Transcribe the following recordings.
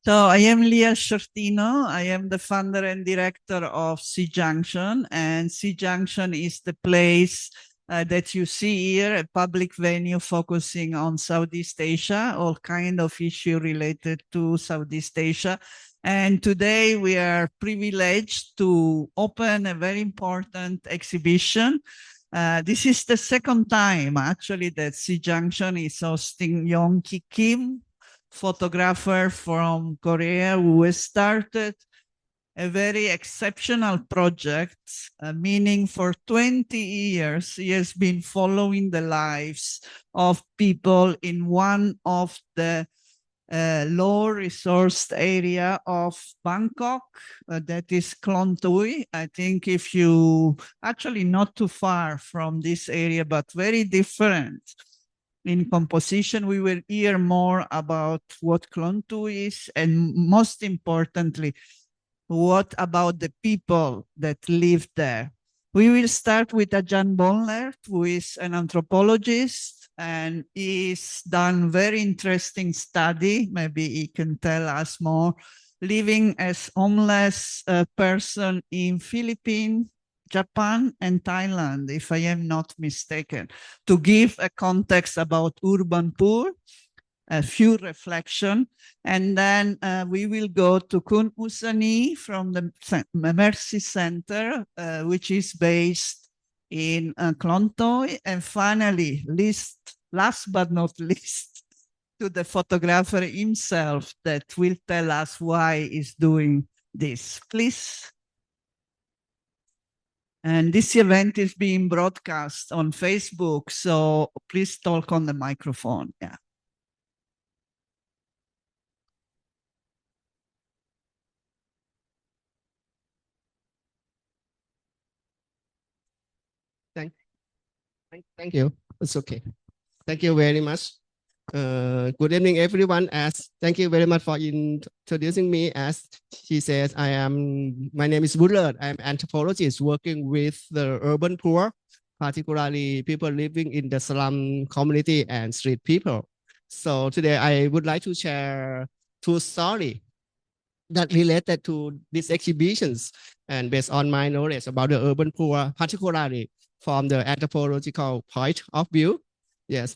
So I am Lia Shortino. I am the founder and director of SEA Junction, and SEA Junction is the place that you see here, a public venue focusing on Southeast Asia, all kind of issue related to Southeast Asia. And today we are privileged to open a very important exhibition. This is the second time actually that SEA Junction is hosting Yoonki Kim, photographer from Korea, who started a very exceptional project, meaning for 20 years, he has been following the lives of people in one of the low-resourced area of Bangkok, that is Klong Toey. I think if you, actually not too far from this area, but very different in composition. We will hear more about what Klong Toey is, and most importantly, what about the people that live there. We will start with Ajahn Boonlert, who is an anthropologist, and he's done very interesting study. Maybe he can tell us more. Living as homeless person in Philippines, Japan and Thailand, if I am not mistaken, to give a context about urban poor, a few reflection, and then we will go to Kun Usanee from the Mercy Center, which is based in Klong Toey, and finally, last but not least, to the photographer himself that will tell us why he's doing this. Please. And this event is being broadcast on Facebook, so please talk on the microphone. Yeah. Thank you. It's okay. Thank you very much. Good evening, everyone. Thank you very much for introducing me. As she says, my name is Boonlert. I'm an anthropologist working with the urban poor, particularly people living in the slum community and street people. So today I would like to share two stories that related to these exhibitions and based on my knowledge about the urban poor, particularly from the anthropological point of view. Yes.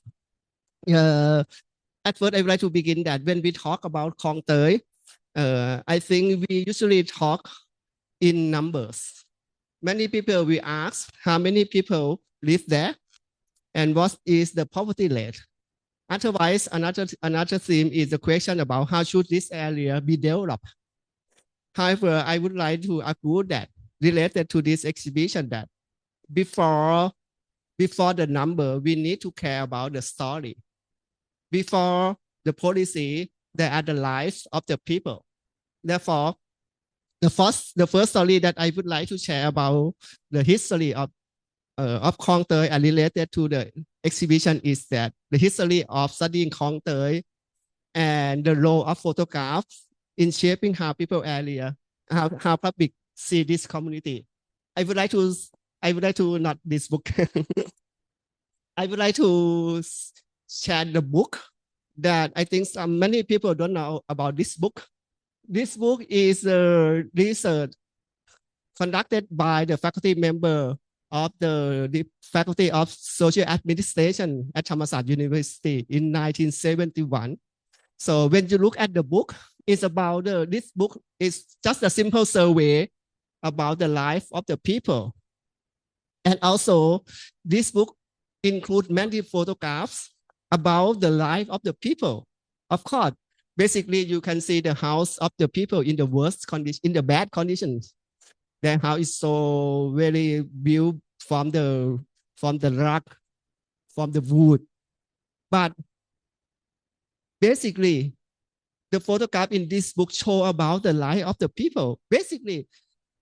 At first, I would like to begin that when we talk about Klong Toey, I think we usually talk in numbers. Many people will ask how many people live there and what is the poverty rate. Otherwise, another theme is the question about how should this area be developed. However, I would like to argue that related to this exhibition that before the number, we need to care about the story. Before the policy, there are the lives of the people. Therefore, the first story that I would like to share about the history of Klong Toey and related to the exhibition is that the history of studying Klong Toey and the role of photographs in shaping how people area, how public see this community. I would like to not this book. I would like to share the book that I think many people don't know about this book. This book is a research conducted by the faculty member of the Faculty of Social Administration at Thammasat University in 1971. So when you look at the book, it's about this book is just a simple survey about the life of the people. And also, this book includes many photographs about the life of the people. Of course, basically, you can see the house of the people in the worst condition, in the bad conditions. Their house is so very built from the rock, from the wood. But basically, the photograph in this book show about the life of the people. Basically,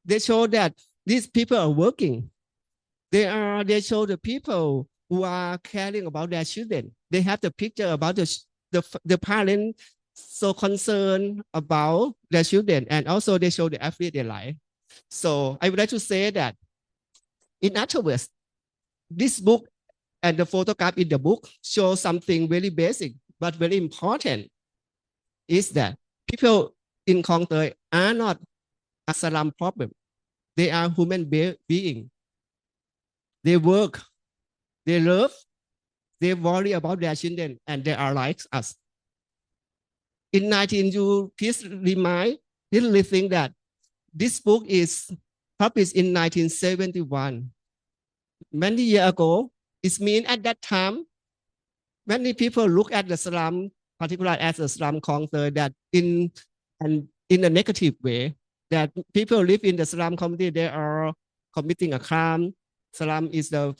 they show that these people are working. They show the people who are caring about their children. They have the picture about the parents so concerned about their children, and also they show the everyday life. So I would like to say that, in other words, this book and the photograph in the book show something very basic but very important. Is that people in Klong Toey are not a slum problem. They are human beings. They work, they love, they worry about their children, and they are like us. In 19, you please think that this book is published in 1971. Many years ago, it means at that time, many people look at the slum, particularly as the slum Klong Toey, that in a negative way, that people live in the slum community, they are committing a crime. Slum is a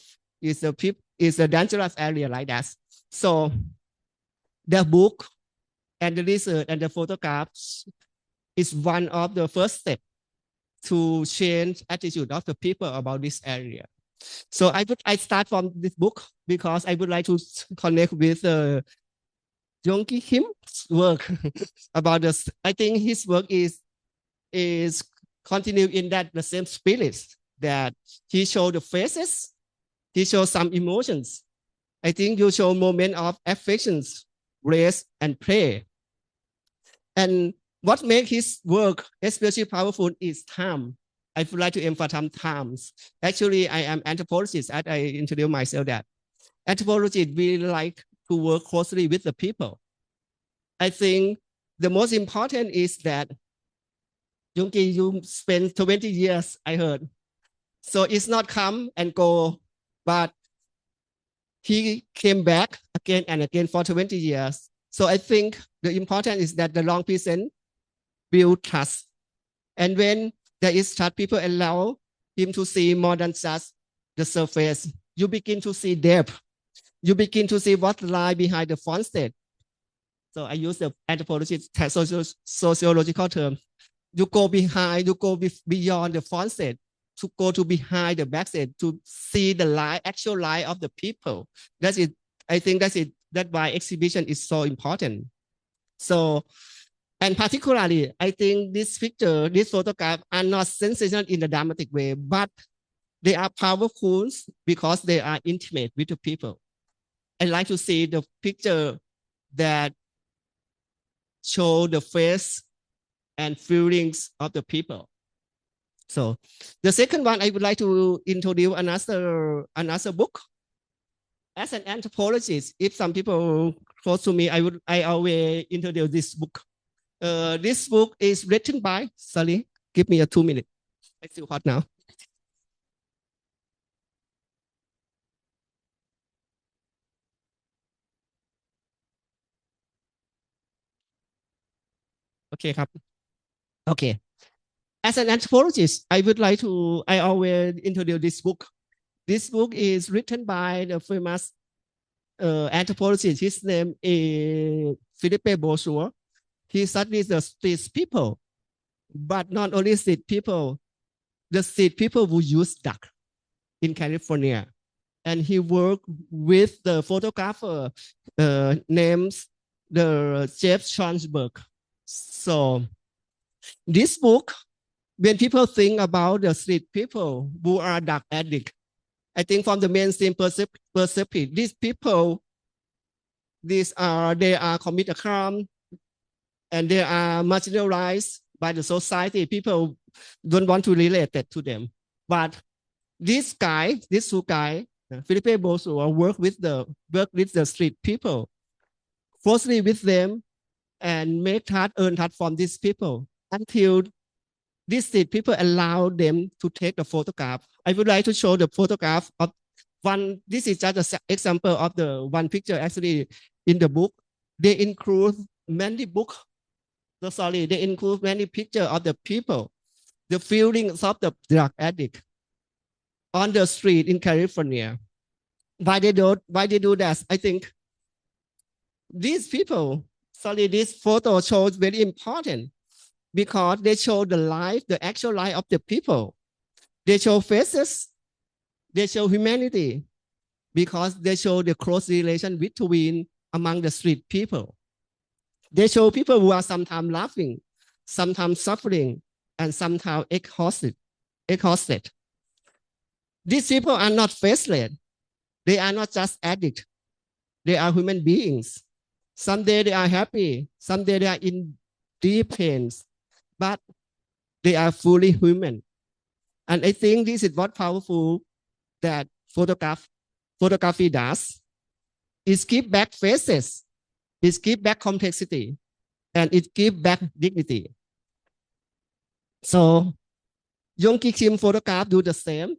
dangerous area like that. So the book and the research and the photographs is one of the first steps to change attitude of the people about this area. So I start from this book because I would like to connect with Yoonki Kim's work about this. I think his work is continue in that the same spirit that he showed the faces, he shows some emotions. I think you show moment of affections, rest, and play. And what makes his work especially powerful is time. I would like to emphasize times. Actually, I am anthropologist, as I introduced myself that. Anthropologists, we like to work closely with the people. I think the most important is that Yoonki, you spent 20 years, I heard. So it's not come and go, but he came back again and again for 20 years. So I think the important is that the long present build trust. And when there is trust, people allow him to see more than just the surface. You begin to see depth. You begin to see what lies behind the front state. So I use the anthropologist sociological term. You go behind, you go beyond the front state, to go to behind the back state, to see the life, actual life of the people. That's it. I think that's it. That's why exhibition is so important. So, and particularly, I think this picture, this photograph are not sensational in a dramatic way, but they are powerful because they are intimate with the people. I like to see the picture that show the face and feelings of the people. So the second one, I would like to introduce another book. As an anthropologist, if some people close to me, I always introduce this book. This book is written by, sorry, give me 2 minutes. I feel hot now. Okay,ครับ. Okay. As an anthropologist, I always introduce this book. This book is written by the famous anthropologist. His name is Philippe Bourgeois. He studies the street people, but not only street people, the street people who use duck in California. And he worked with the photographer named Jeff Schonsberg. So this book, when people think about the street people who are drug addicts, I think from the mainstream perspective, these people, they are commit a crime and they are marginalized by the society. People don't want to relate it to them. But this two guy, Philippe Bourgeois, work with the street people, closely with them, and earn that from these people until these street people allow them to take the photograph. I would like to show the photograph of one. This is just an example of the one picture actually in the book. They include many they include many pictures of the people, the feelings of the drug addict on the street in California. Why they do that? I think these people, this photo shows very important because they show the actual life of the people. They show faces, they show humanity because they show the close relation between among the street people. They show people who are sometimes laughing, sometimes suffering, and sometimes exhausted. These people are not faceless. They are not just addicts. They are human beings. Someday they are happy. Someday they are in deep pains. but they are fully human. And I think this is what powerful that photography does. It gives back faces, it gives back complexity, and it gives back dignity. So Yoonki Kim photograph do the same.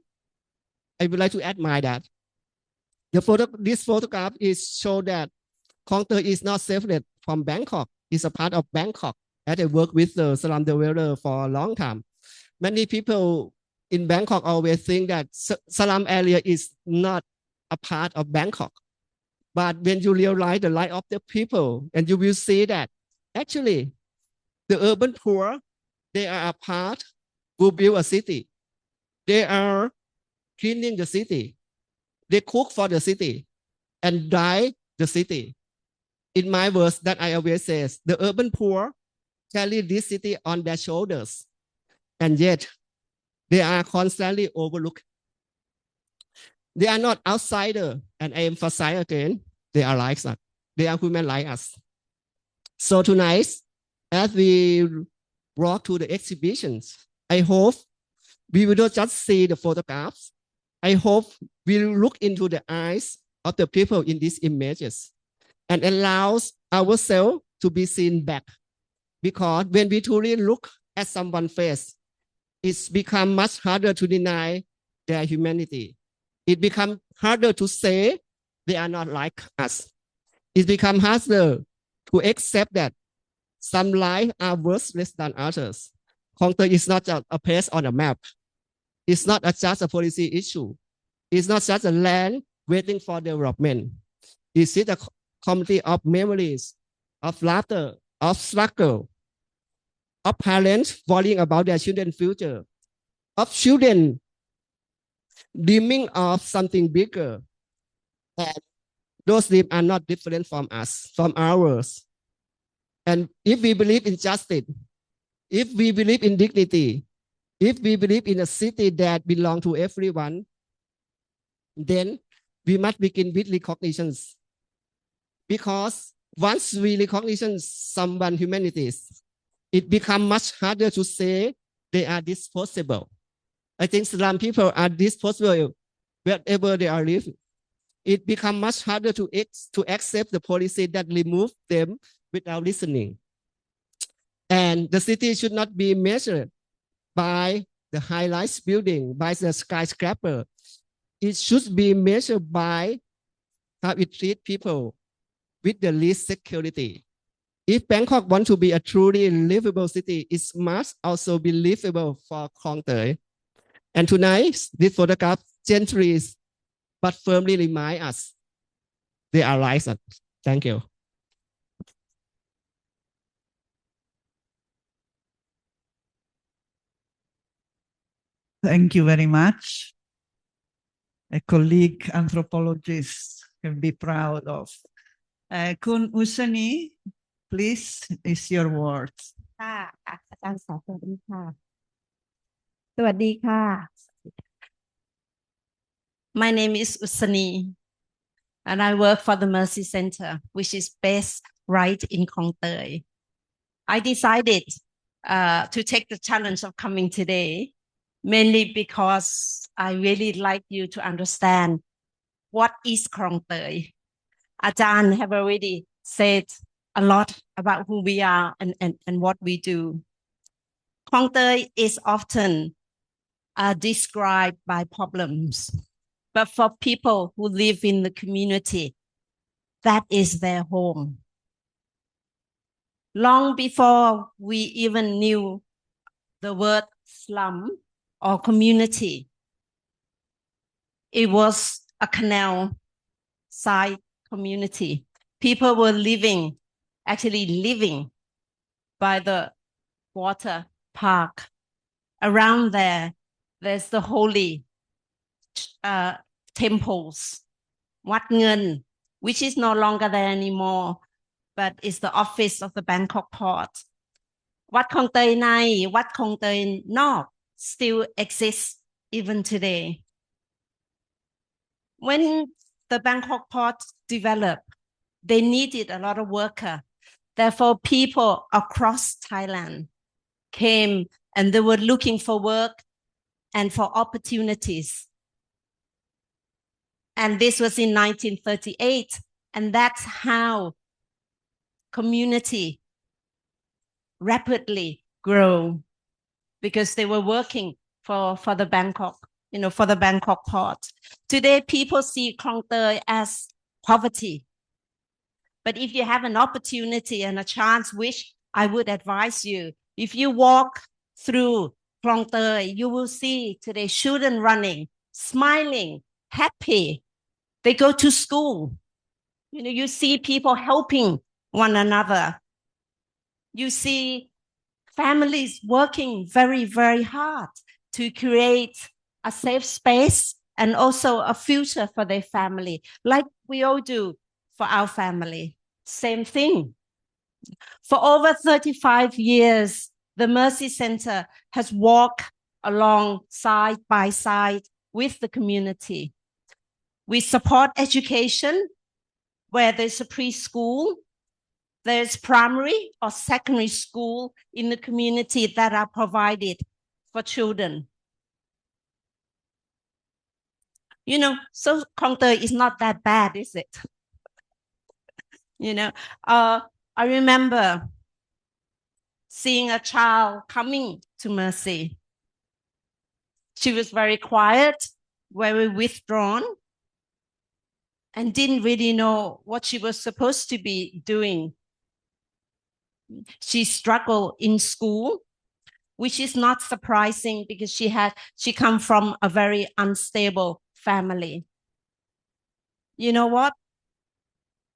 I would like to admire that. This photograph is show that Klong Toey is not separate from Bangkok. It's a part of Bangkok. As I work with the slum dweller for a long time. Many people in Bangkok always think that slum area is not a part of Bangkok. But when you realize the life of the people, and you will see that actually the urban poor, they are a part who build a city. They are cleaning the city. They cook for the city and drive the city. In my words that I always say, the urban poor carry this city on their shoulders, and yet they are constantly overlooked. They are not outsider, and I emphasize again, they are like us. They are human like us. So tonight, as we walk to the exhibitions, I hope we will not just see the photographs. I hope we will look into the eyes of the people in these images and allows ourselves to be seen back. Because when we truly look at someone's face, it's become much harder to deny their humanity. It becomes harder to say they are not like us. It becomes harder to accept that some lives are worthless than others. Klong Toey is not just a place on a map. It's not just a policy issue. It's not just a land waiting for development. It's a community of memories, of laughter, of struggle, of parents worrying about their children's future, of children dreaming of something bigger. And those dreams are not different from us, from ours. And if we believe in justice, if we believe in dignity, if we believe in a city that belongs to everyone, then we must begin with recognitions. Because once we recognize someone's humanities, it becomes much harder to say they are disposable. I think slum people are disposable wherever they are living. It becomes much harder to accept the policy that removes them without listening. And the city should not be measured by the high-rise building, by the skyscraper. It should be measured by how it treats people with the least security. If Bangkok wants to be a truly livable city, it must also be livable for Klong Toey. And tonight, this photograph gently but firmly remind us they are like us. Thank you. Thank you very much. A colleague anthropologist can be proud of. Kun Usanee, please, is your word. ค่ะอาจารย์สวัสดีค่ะสวัสดีค่ะ My name is Usanee and I work for the Mercy Center, which is based right in Klong Toey. I decided to take the challenge of coming today mainly because I really like you to understand what is Klong Toey. Ajahn have already said a lot about who we are and what we do. Klong Toey is often described by problems, but for people who live in the community, that is their home. Long before we even knew the word slum or community, it was a canal side community. People were actually living by the water park. Around there's the holy temples, Wat Ngeun, which is no longer there anymore, but is the office of the Bangkok port. Wat Klong Toey Nai, Wat Klong Toey Nok still exists even today. When the Bangkok port developed, they needed a lot of workers. Therefore, people across Thailand came and they were looking for work and for opportunities. And this was in 1938. And that's how community rapidly grew, because they were working for the Bangkok, for the Bangkok port. Today, people see Klong Toey as poverty. But if you have an opportunity and a chance, which I would advise you, if you walk through Klong Toey, you will see today children running, smiling, happy. They go to school. You see people helping one another. You see families working very, very hard to create a safe space and also a future for their family, like we all do for our family. Same thing. For over 35 years, the Mercy Center has walked along side by side with the community. We support education where there's a preschool, there's primary or secondary school in the community that are provided for children. So Klong Toey is not that bad, is it? I remember seeing a child coming to Mercy. She was very quiet, very withdrawn, and didn't really know what she was supposed to be doing. She struggled in school, which is not surprising because she come from a very unstable family. You know what?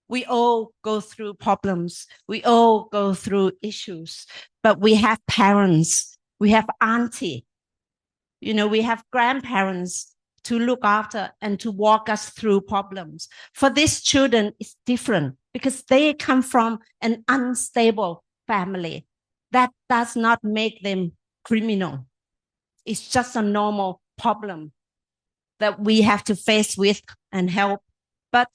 We all go through problems. We all go through issues, but we have parents, we have auntie, we have grandparents to look after and to walk us through problems. For these children, it's different because they come from an unstable family. That does not make them criminal. It's just a normal problem that we have to face with and help. But,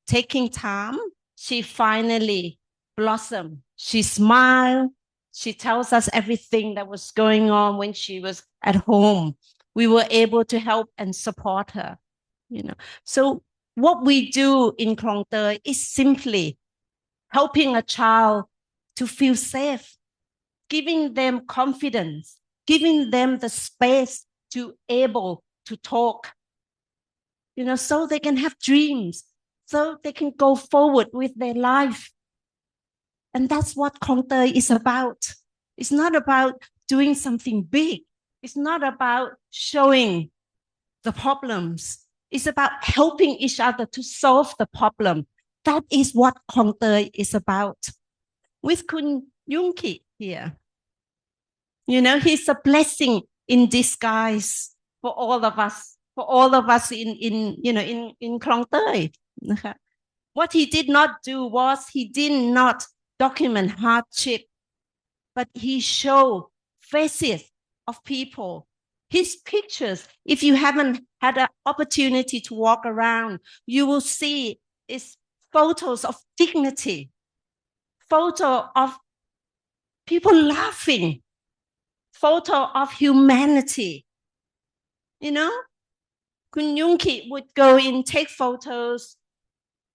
taking time, she finally blossomed. She smiled. She tells us everything that was going on when she was at home. We were able to help and support her, So what we do in Klong Toey is simply helping a child to feel safe, giving them confidence, giving them the space to able to talk, so they can have dreams, so they can go forward with their life. And that's what Klong Toey is about. It's not about doing something big. It's not about showing the problems. It's about helping each other to solve the problem. That is what Klong Toey is about. With Kun Yoonki here, he's a blessing in disguise for all of us in Klong Toey. What he did not do was he did not document hardship, but he showed faces of people. His pictures, if you haven't had an opportunity to walk around, you will see is photos of dignity, photo of people laughing, photo of humanity. Kun Yoonki would go in, take photos.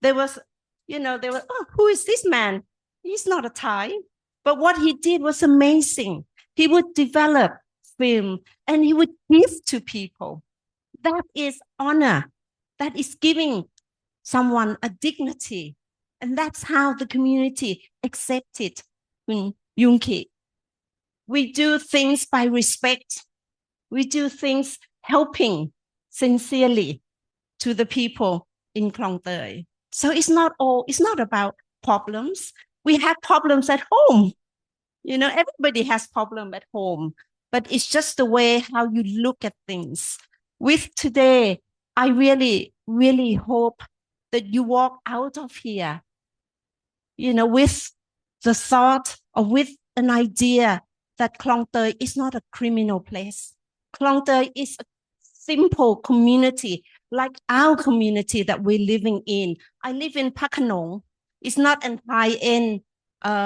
There was, oh, who is this man? He's not a Thai. But what he did was amazing. He would develop film and he would give to people. That is honor. That is giving someone a dignity. And that's how the community accepted Kun Yoonki. We do things by respect. We do things helping sincerely to the people in Klong Toey. So it's not about problems. We have problems at home. Everybody has problems at home, but it's just the way how you look at things. With today, I really, really hope that you walk out of here, with the thought or with an idea that Klong Toey is not a criminal place. Klong Toey is a simple community like our community that we're living in. I live in Phra Khanong. It's not an high-end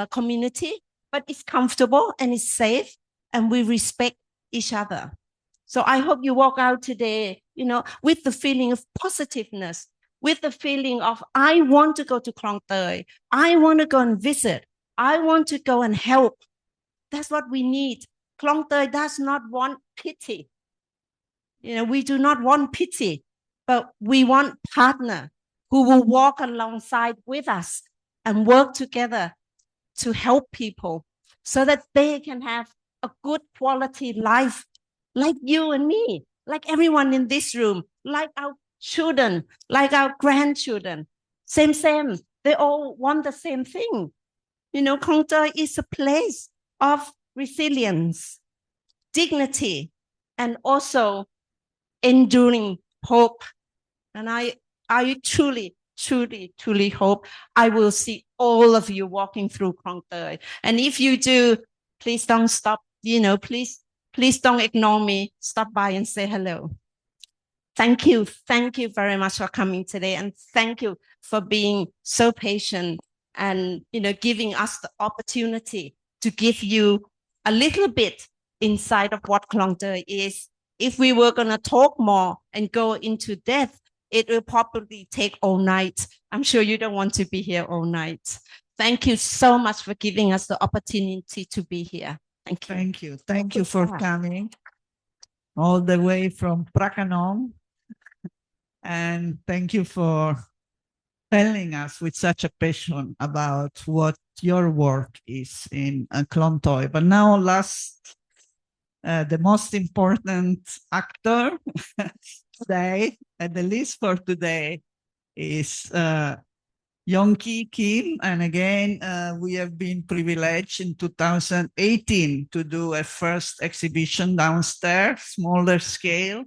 community, but it's comfortable and it's safe, and we respect each other. So I hope you walk out today, with the feeling of positiveness, with the feeling of, I want to go to Klong Toey. I want to go and visit. I want to go and help. That's what we need. Klong Toey does not want pity. We do not want pity, but we want partner who will walk alongside with us and work together to help people so that they can have a good quality life, like you and me, like everyone in this room, like our children, like our grandchildren. Same. They all want the same thing. Klong Toey is a place of resilience, dignity, and also enduring hope. And I truly hope I will see all of you walking through Klong Toey. And if you do, please don't stop, please don't ignore me. Stop by and say hello. Thank you very much for coming today. And thank you for being so patient and, giving us the opportunity to give you a little bit insight of what Klong Toey is. If we were going to talk more and go into depth, it will probably take all night. I'm sure you don't want to be here all night. Thank you so much for giving us the opportunity to be here. Thank you. Thank you. Thank you for coming all the way from Prakanong. And thank you for telling us with such a passion about what your work is in Klong Toey. But now the most important actor today, at the least for today, is Yoonki Kim. And again, we have been privileged in 2018 to do a first exhibition downstairs, smaller scale,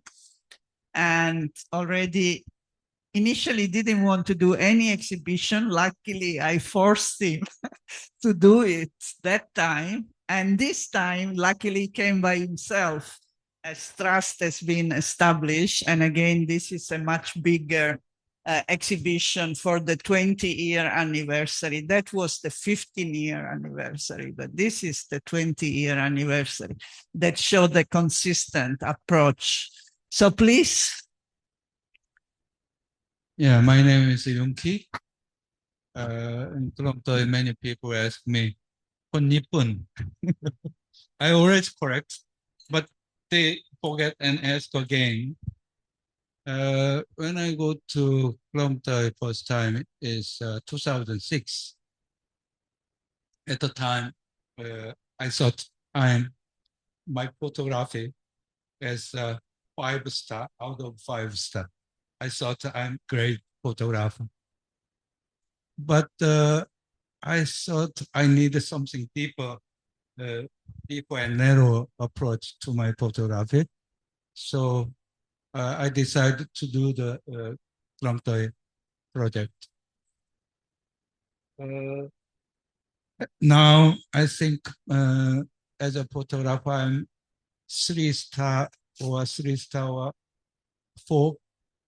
and already initially didn't want to do any exhibition. Luckily, I forced him to do it that time. And this time, luckily, came by himself as trust has been established. And again, this is a much bigger exhibition for the 20-year anniversary. That was the 15-year anniversary, but this is the 20-year anniversary that showed the consistent approach. So please. Yeah, my name is Yoonki. In Klong Toey, many people ask me, "Nipun." I always correct, but they forget and ask again. When I go to Klong Toey first time is 2006. At the time, I thought my photography is 5-star out of 5-star. I thought I'm great photographer. But I thought I needed something deeper and narrow approach to my photography. So I decided to do the Klong Toey project. Now I think as a photographer, I'm 3-star or 3-star or 4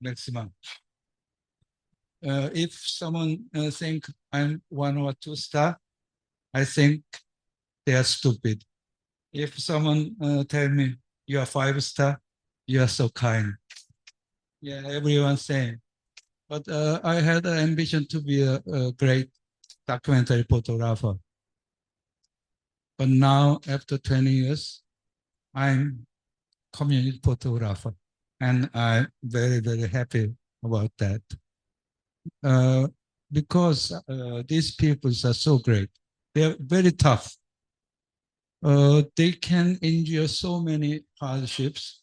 maximum. If someone think I'm 1 or 2-star, I think they are stupid. If someone tell me you are 5-star, you are so kind. Yeah, everyone's saying. But I had an ambition to be a great documentary photographer. But now, after 20 years, I'm community photographer. And I'm very, very happy about that. Because these people are so great. They're very tough. They can endure so many hardships,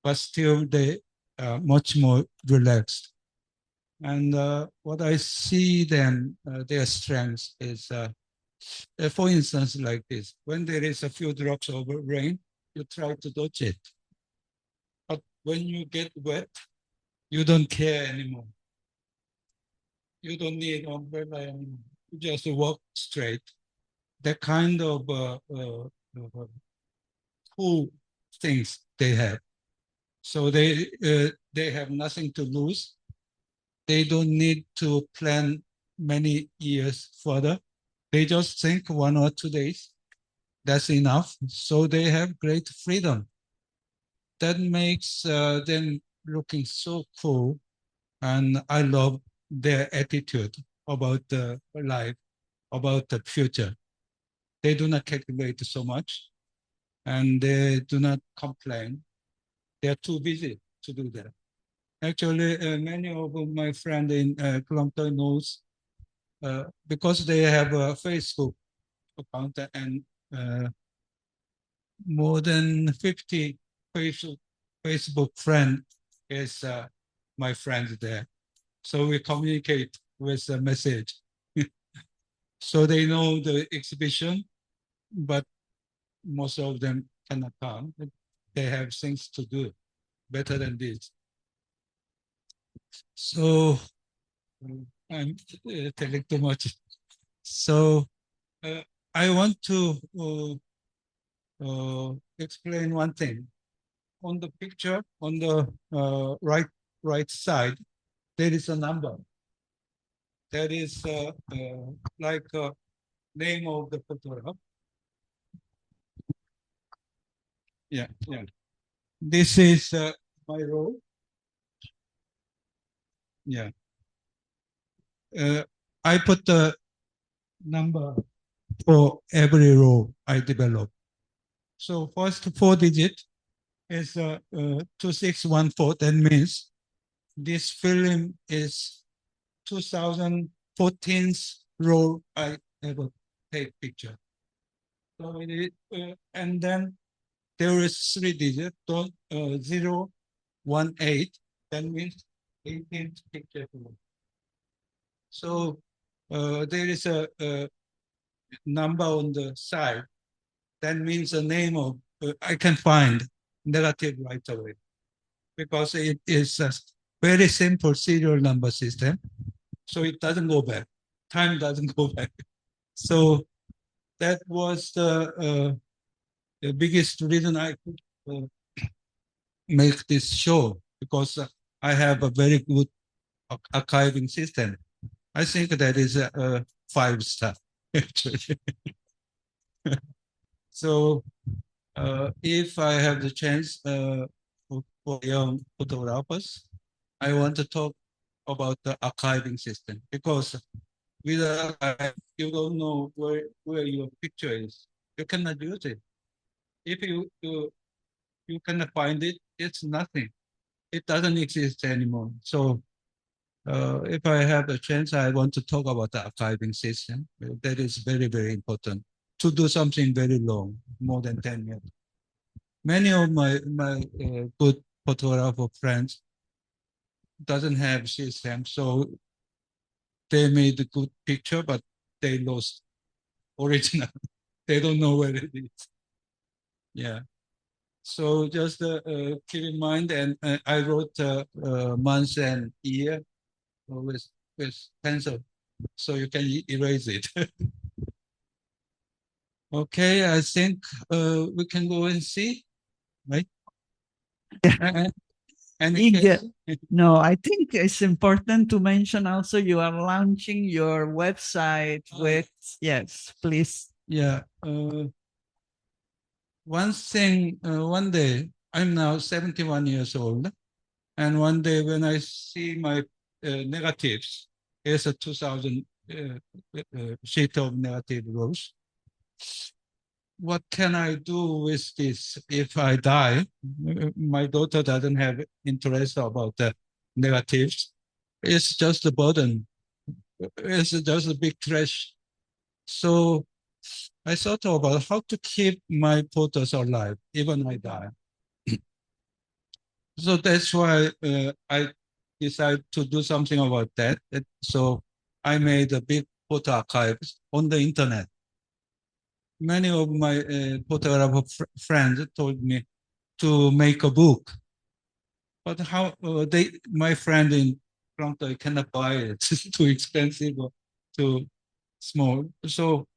but still they are much more relaxed. And what I see them, their strength is, for instance, like this. When there is a few drops of rain, you try to dodge it. But when you get wet, you don't care anymore. You don't need umbrella anymore. You just walk straight. That kind of cool things they have. So they have nothing to lose. They don't need to plan many years further. They just think 1 or 2 days. That's enough. So they have great freedom. That makes them looking so cool. And I love their attitude about the life, about the future. They do not calculate so much and they do not complain. They are too busy to do that. Actually, many of my friends in Klong Toey knows because they have a Facebook account and more than 50 Facebook friends is my friends there. So we communicate with a message. So they know the exhibition, but most of them cannot come. They have things to do better than this. So I'm telling too much. So I want to explain one thing. On the picture, on the right side, there is a number. That is like a name of the photograph. Yeah. This is my row. Yeah. I put the number for every row I develop. So first 4 digit is 2614. That means this film is 2014's row I ever take picture. So and then there is 3 digit, 018. That means 18th picture. So there is a number on the side. That means the name of, I can find negative right away because it is a very simple serial number system. So it doesn't go back. Time doesn't go back. So that was the biggest reason I could make this show, because I have a very good archiving system. I think that is a 5-star actually. So if I have the chance for young photographers, I want to talk about the archiving system, because with the archive, you don't know where your picture is. You cannot use it. If you cannot find it, it's nothing. It doesn't exist anymore. So if I have a chance, I want to talk about the archiving system. That is very, very important to do something very long, more than 10 years. Many of my good photographer friends doesn't have system, so they made a good picture, but they lost original. They don't know where it is. Yeah. So just keep in mind, and I wrote month and year with pencil, so you can erase it. Okay, I think we can go and see, right? Ig, no, I think it's important to mention also you are launching your website with, yes, please. Yeah. One thing, one day, I'm now 71 years old, and one day when I see my negatives, here's a 2000 sheet of negative rows. What can I do with this if I die? My daughter doesn't have interest about the negatives. It's just a burden. It's just a big trash. So I thought about how to keep my photos alive, even when I die. So that's why I decided to do something about that. So I made a big photo archives on the internet. Many of my photographer friends told me to make a book, but how my friend in Klong Toey cannot buy it. It's too expensive or too small. So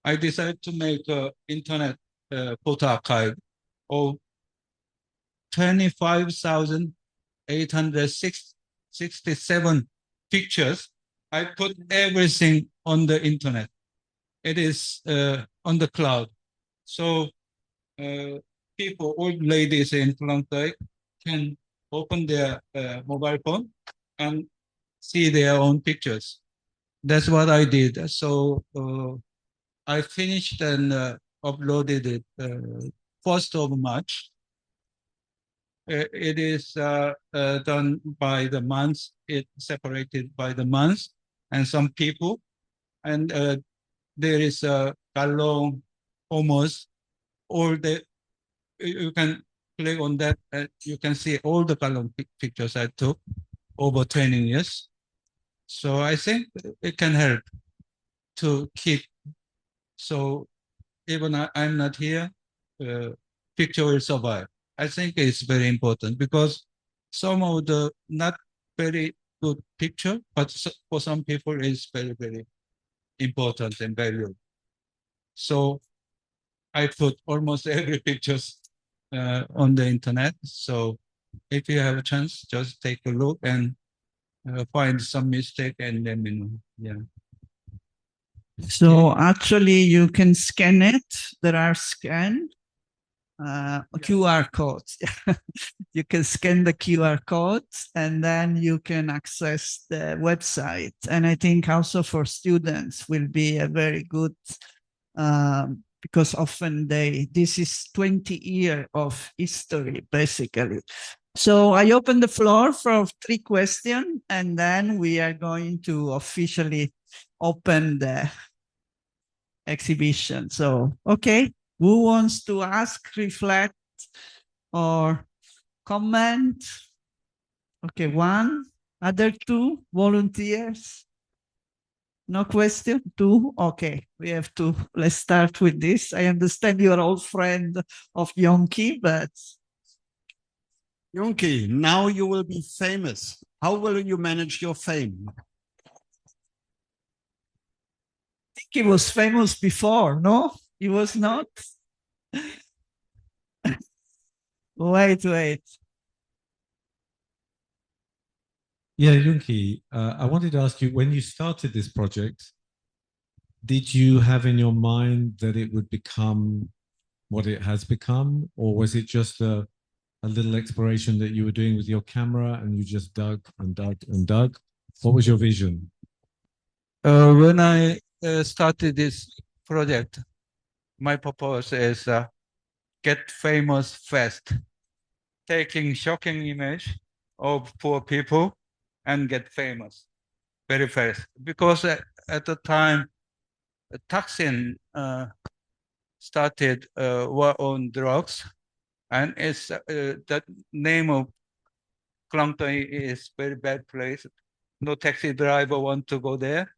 I decided to make an internet photo archive of 25,867 pictures. I put everything on the internet. it is on the cloud. So people, old ladies in Klong Toey can open their mobile phone and see their own pictures. That's what I did. So I finished and uploaded it 1st of March. It is done by the months. It's separated by the months and some people. And there is a Kalong almost all the, you can click on that and you can see all the Kalong pictures I took over 20 years. So I think it can help to keep. So even I'm not here, picture will survive. I think it's very important because some of the not very good picture, but for some people it's very, very important and valuable. So I put almost every pictures on the internet. So if you have a chance, just take a look and find some mistake and let me know. Yeah. So actually you can scan it. There are QR codes. You can scan the QR codes and then you can access the website. And I think also for students will be a very good, because often this is 20 years of history, basically. So I open the floor for 3 questions and then we are going to officially open the exhibition. So, okay, who wants to ask, reflect, or comment? Okay, 1, other 2 volunteers? No question? 2? Okay, we have 2. Let's start with this. I understand you're old friend of Yoonki, but... Yoonki, now you will be famous. How will you manage your fame? I think he was famous before, no? He was not? Wait. Yeah, Yoonki, I wanted to ask you, when you started this project, did you have in your mind that it would become what it has become? Or was it just a little exploration that you were doing with your camera and you just dug and dug and dug? What was your vision? When I started this project, my purpose is get famous fast, taking shocking image of poor people and get famous very fast. Because at the time, Thaksin started war on drugs, and it's the name of Klong Toey is very bad place. No taxi driver want to go there.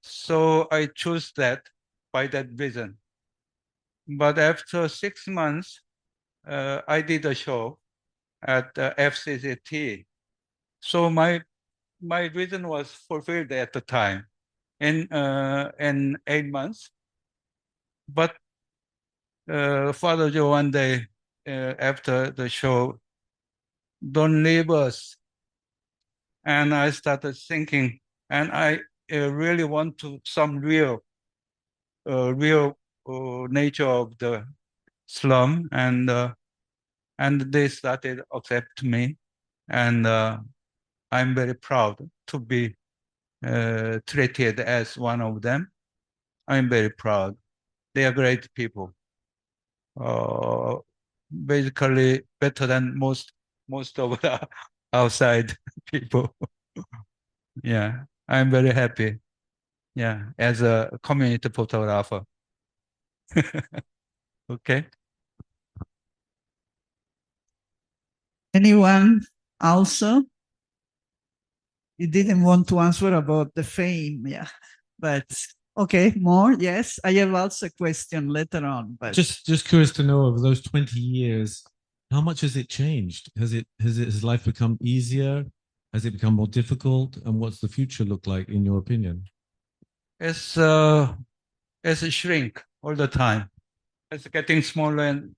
So I chose that by that reason. But after 6 months, I did a show at FCCT. So my reason was fulfilled at the time in 8 months. But Father Joe one day after the show, don't leave us. And I started thinking, and I really want to some real nature of the slum, and they started accept me, and I'm very proud to be treated as one of them. I'm very proud. They are great people. Basically better than most of the outside people. Yeah, I'm very happy. Yeah, as a community photographer. Okay. Anyone also? You didn't want to answer about the fame, yeah. But okay, more, yes. I have also a question later on. But Just curious to know, over those 20 years, how much has it changed? Has life become easier? Has it become more difficult? And what's the future look like, in your opinion? It's a shrink all the time. It's getting smaller and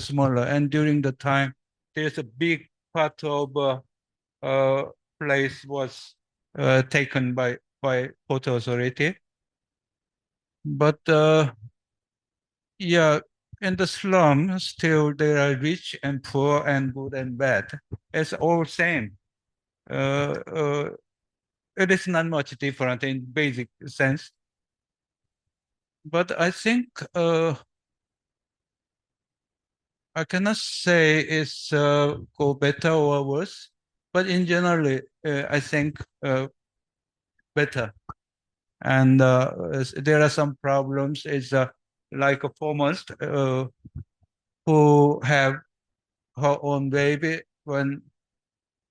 smaller. And during the time, there's a big part of place was taken by Port Authority. But yeah, in the slum, still there are rich and poor and good and bad. It's all same. It is not much different in basic sense. But I think I cannot say it's go better or worse. But in general, I think better. And there are some problems. It's like a foremost who have her own baby when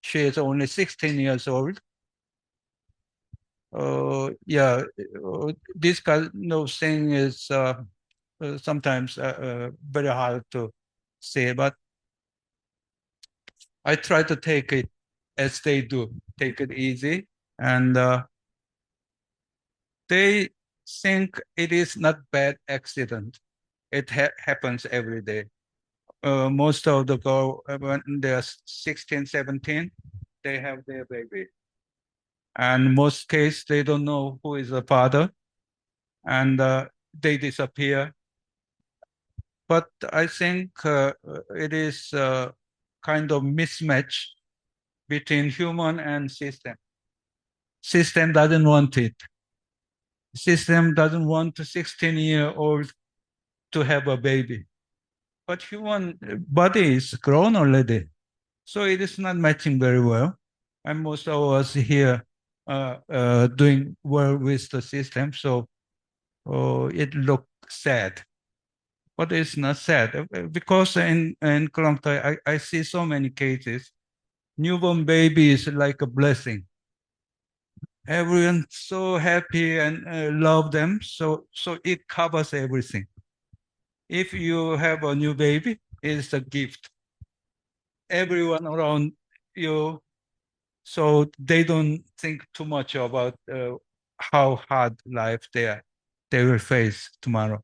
she is only 16 years old. Yeah, this kind of thing is sometimes very hard to say, but I try to take it as they do, take it easy. And they think it is not bad accident. It happens every day. Most of the girls, when they're 16, 17, they have their baby. And most cases, they don't know who is the father. And they disappear. But I think it is a kind of mismatch between human and system. System doesn't want it. System doesn't want a 16-year-old to have a baby. But human body is grown already. So it is not matching very well. And most of us here doing well with the system. So it looks sad. But it's not sad because in Klong Toey, I see so many cases. Newborn baby is like a blessing. Everyone's so happy and love them. So it covers everything. If you have a new baby, it's a gift. Everyone around you, so they don't think too much about how hard life they will face tomorrow.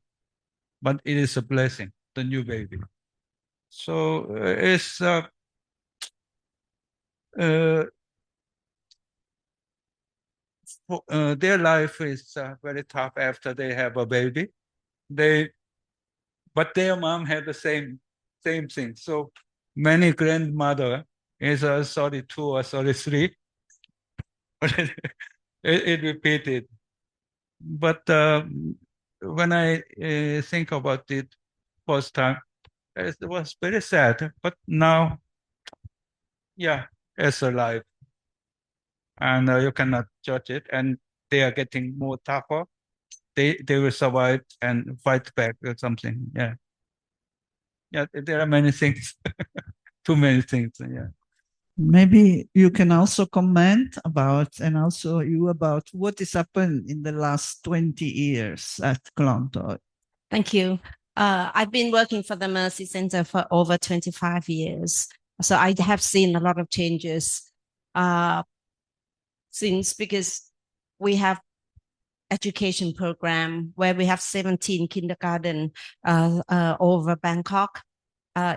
But it is a blessing, the new baby. So it's their life is very tough after they have a baby. But their mom had the same thing. So many grandmother is 32 or 33. it repeated. But when I think about it first time, it was very sad. But now, yeah, it's a life. And you cannot judge it. And they are getting more tougher. They will survive and fight back or something. Yeah. Yeah, there are many things. Too many things. Yeah. Maybe you can also comment about, and also you about what has happened in the last 20 years at Klong Toey. Thank you. I've been working for the Mercy Center for over 25 years. So I have seen a lot of changes since, because we have education program where we have 17 kindergarten over Bangkok.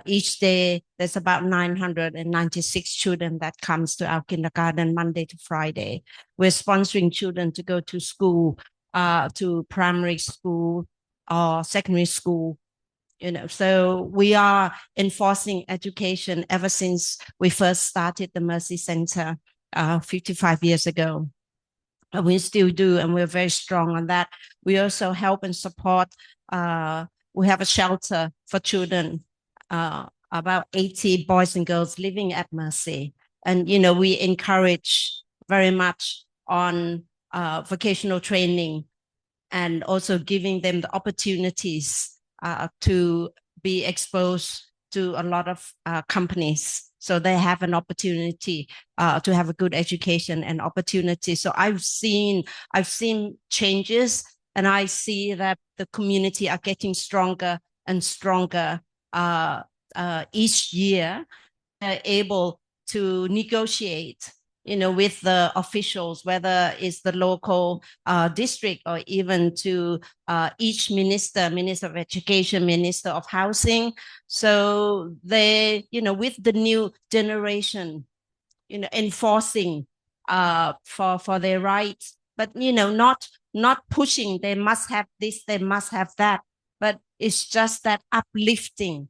Each day, there's about 996 children that comes to our kindergarten Monday to Friday. We're sponsoring children to go to school, to primary school or secondary school. So we are enforcing education ever since we first started the Mercy Center 55 years ago. We still do, and we're very strong on that. We also help and support. We have a shelter for children, about 80 boys and girls living at Mercy. And, we encourage very much on vocational training and also giving them the opportunities to be exposed to a lot of companies. So they have an opportunity to have a good education and opportunity. So I've seen changes, and I see that the community are getting stronger and stronger each year. They're able to negotiate, with the officials, whether it's the local district or even to each minister of education, minister of housing. So they, with the new generation, enforcing for their rights, but not not pushing, they must have this, they must have that, but it's just that uplifting,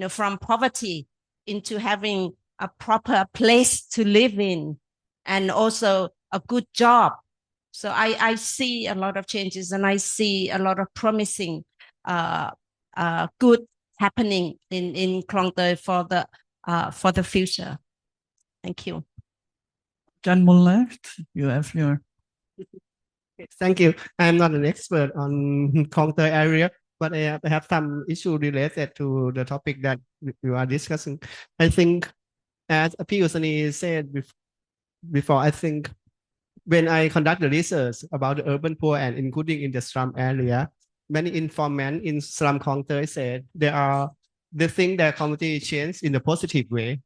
from poverty into having a proper place to live in and also a good job. So I see a lot of changes and I see a lot of promising good happening in Klong Toey for the future. Thank you. John Boonlert, you have your. Thank you. I'm not an expert on Klong Toey area, but I have some issue related to the topic that we are discussing. I think, as Usanee said before, I think when I conduct the research about the urban poor and including in the slum area, many informants in slum Klong Toey said they think their community changed in a positive way.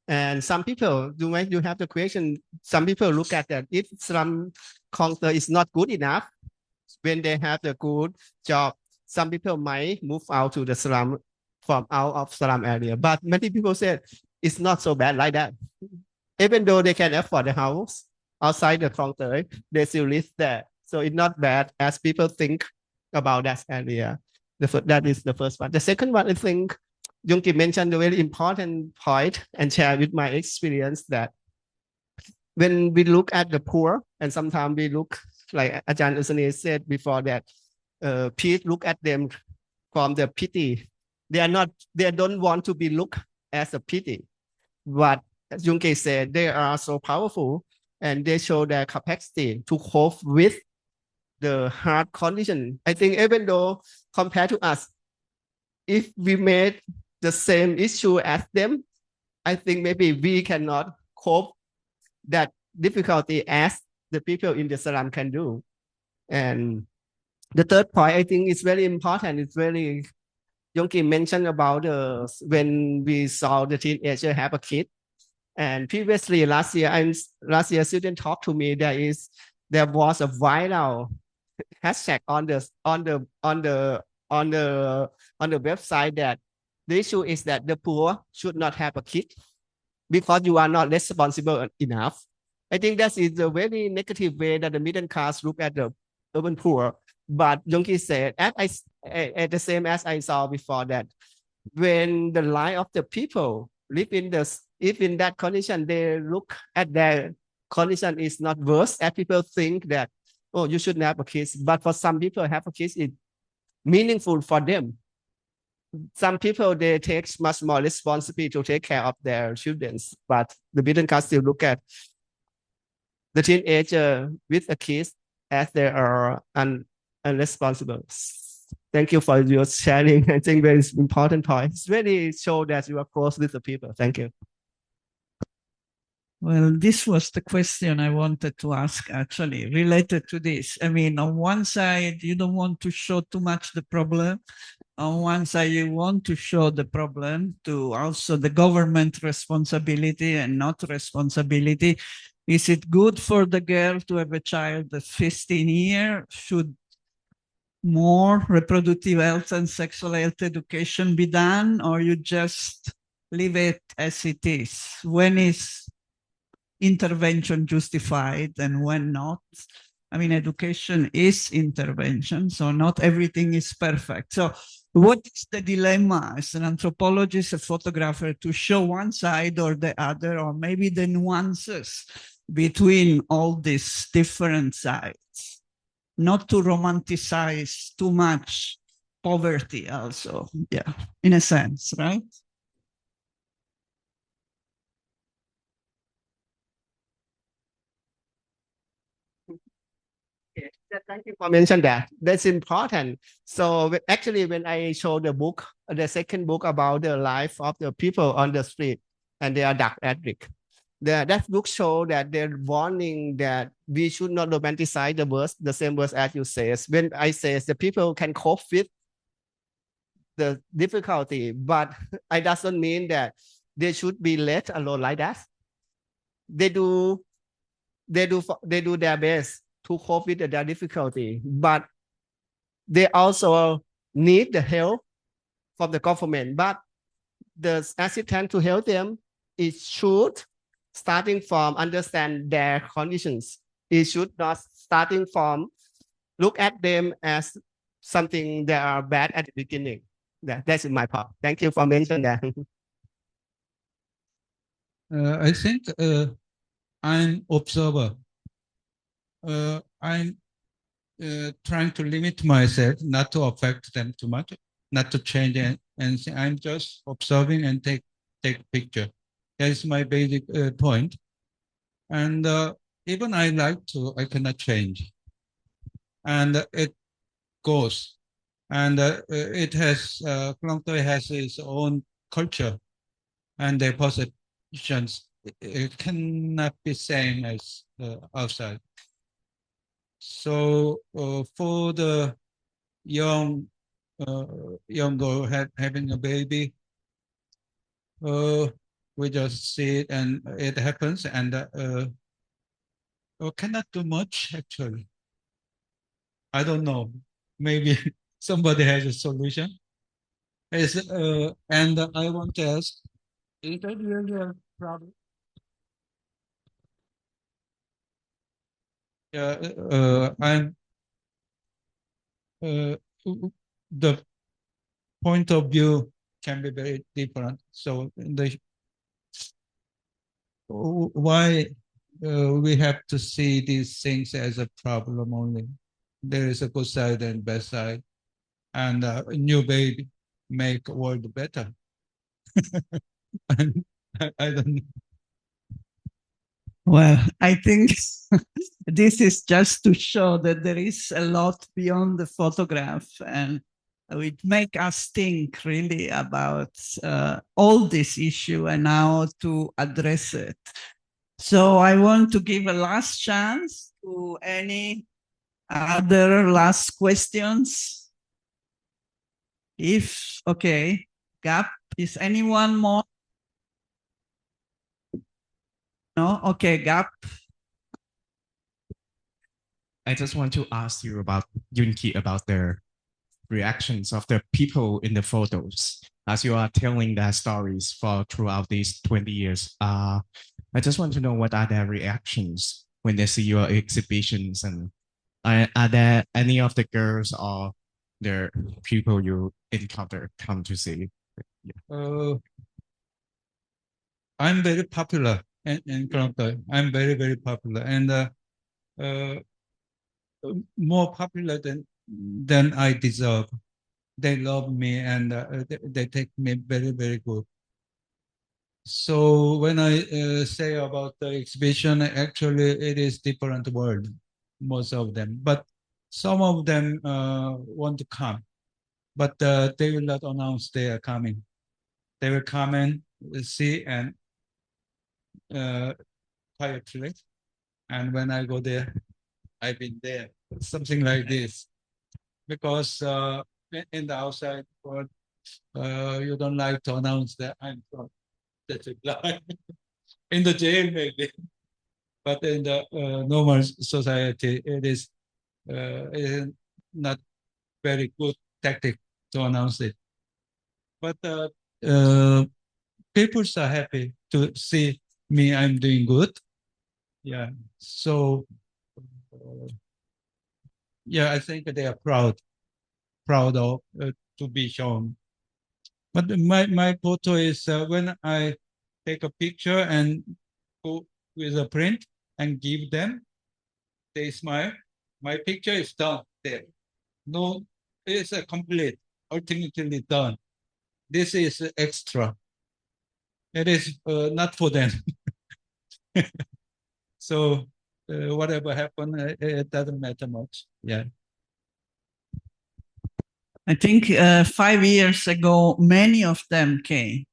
And some people, you have the question, some people look at that if slum Klong Toey is not good enough, when they have the good job, some people might move out to the slum from out of slum area. But many people said it's not so bad like that. Even though they can afford the house outside the Klong Toey, they still live there. So it's not bad as people think about that area. That is the first one. The second one, I think Yoonki mentioned a very important point and share with my experience that when we look at the poor, and sometimes we look, like Ajahn Usanee said before that, please look at them from the pity. They don't want to be looked as a pity. But as Yoonki said, they are so powerful and they show their capacity to cope with the hard condition. I think even though compared to us, if we made the same issue as them, I think maybe we cannot cope that difficulty as the people in the slum can do. And the third point, I think is very important. It's very, Yoonki mentioned about when we saw the teenager have a kid. And previously last year student talked to me, there was a viral hashtag on the website that the issue is that the poor should not have a kid because you are not responsible enough. I think that is a very negative way that the middle class look at the urban poor. But Yoonki said, at the same as I saw before, that when the life of the people live if in that condition, they look at their condition is not worse, as people think that, oh, you shouldn't have a kid. But for some people, have a kid is meaningful for them. Some people, they take much more responsibility to take care of their children, but the middle class still look at the teenager with a kid as they are unresponsible. Thank you for your sharing. I think very important point. It's really show that you are close with the people. Thank you. Well, this was the question I wanted to ask, actually, related to this. I mean, on one side, you don't want to show too much the problem. On one side, you want to show the problem to also the government responsibility and not responsibility. Is it good for the girl to have a child at 15 years? Should more reproductive health and sexual health education be done, or you just leave it as it is? When is intervention justified and when not? I mean, education is intervention, so not everything is perfect. So what is the dilemma as an anthropologist, a photographer, to show one side or the other, or maybe the nuances between all these different sides? Not to romanticize too much poverty also, yeah, in a sense, right? Thank you for mentioning that. That's important. So actually, when I show the book, the second book about the life of the people on the street and they are drug addict, that book show that they're warning that we should not romanticize the same words as you say. When I say the people can cope with the difficulty, but it doesn't mean that they should be let alone like that. They do their best to cope with their difficulty, but they also need the help from the government. But the assistance to help them, it should starting from understand their conditions. It should not starting from look at them as something that are bad at the beginning. That's my part. Thank you for mentioning that. I think I'm observer. I'm trying to limit myself, not to affect them too much, not to change anything. I'm just observing and take picture. That is my basic point. And even I cannot change. And it goes. And it has, Klong Toey has its own culture, and their perceptions it cannot be same as outside. So for the young girl having a baby, we just see it and it happens, and cannot do much actually. I don't know. Maybe somebody has a solution. And I want to ask, is that really a problem? I'm the point of view can be very different. So why we have to see these things as a problem only? There is a good side and bad side, and a new baby make world better. I don't know. Well, I think this is just to show that there is a lot beyond the photograph, and it make us think really about all this issue and how to address it. So I want to give a last chance to any other last questions. If, okay, Gap, is anyone more? No? Okay, Gap. I just want to ask you about Yoonki, about the reactions of the people in the photos as you are telling their stories for throughout these 20 years. I just want to know what are their reactions when they see your exhibitions, and are there any of the girls or the people you encounter come to see? I'm very popular in Klong Toey. I'm very, very popular, and more popular than I deserve. They love me, and they take me very, very good. So when I say about the exhibition, actually it is different world, most of them. But some of them want to come, but they will not announce they are coming. They will come and see and quietly. And when I go there, I've been there, something like this. Because in the outside world, you don't like to announce that I'm from that's a lie. In the jail, maybe. But in the normal society, it is not very good tactic to announce it. But people are happy to see me. I'm doing good. Yeah. So yeah, I think they are proud of to be shown. But my photo is when I take a picture and go with a print and give them, they smile. My picture is done there. No, it's a complete, ultimately done. This is extra. It is not for them. So whatever happened, it doesn't matter much. Yeah. I think 5 years ago, many of them came.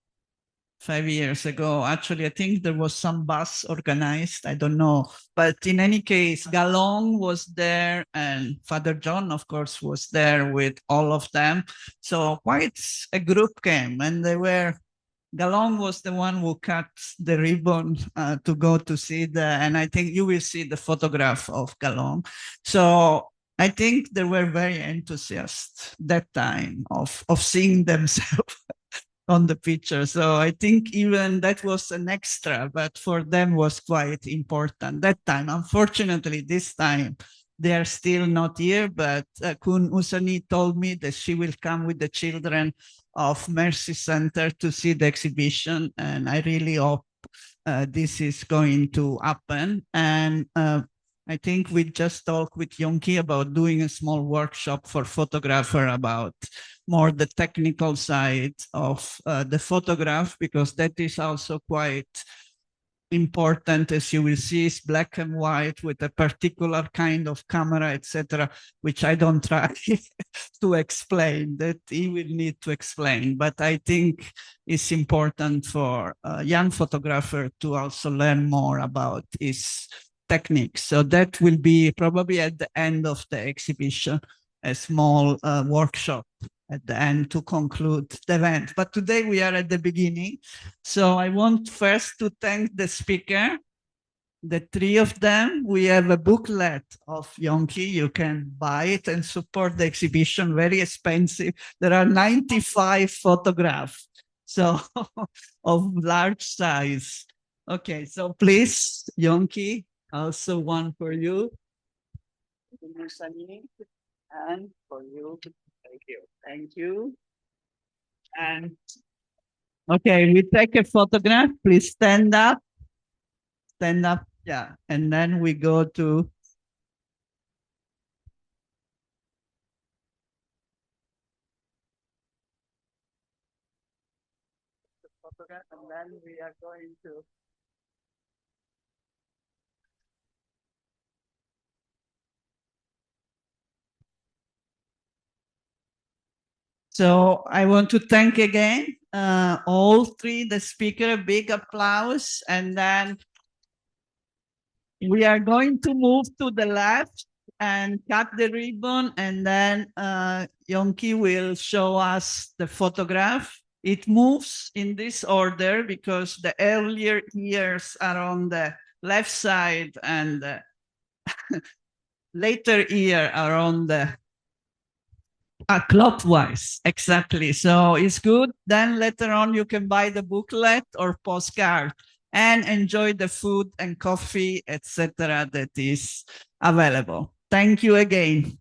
5 years ago, actually, I think there was some bus organized. I don't know. But in any case, Galong was there, and Father John, of course, was there with all of them. So quite a group came, and Galong was the one who cut the ribbon to go to see and I think you will see the photograph of Galong. So I think they were very enthusiastic that time of seeing themselves on the picture. So I think even that was an extra, but for them was quite important that time. Unfortunately, this time They are still not here, but Kun Usanee told me that she will come with the children of Mercy Center to see the exhibition, and I really hope this is going to happen. And I think we just talked with Yoonki about doing a small workshop for photographer about more the technical side of the photograph, because that is also quite important. As you will see, is black and white with a particular kind of camera, etc., which I don't try to explain, that he will need to explain. But I think it's important for a young photographer to also learn more about his techniques. So that will be probably at the end of the exhibition, a small workshop at the end to conclude the event. But today we are at the beginning. So I want first to thank the speaker, the three of them. We have a booklet of Yoonki. You can buy it and support the exhibition, very expensive. There are 95 photographs, so of large size. Okay, so please, Yoonki, also one for you. And for you. Thank you. Thank you. And okay, we take a photograph. Please stand up. Stand up. Yeah. And then we go to the photograph, and then we are going to So I want to thank again all three, the speaker, big applause. And then we are going to move to the left and cut the ribbon. And then Yoonki will show us the photograph. It moves in this order because the earlier ears are on the left side and the later ear are on the clockwise, exactly. So it's good. Then later on you can buy the booklet or postcard and enjoy the food and coffee, etc., that is available. Thank you again.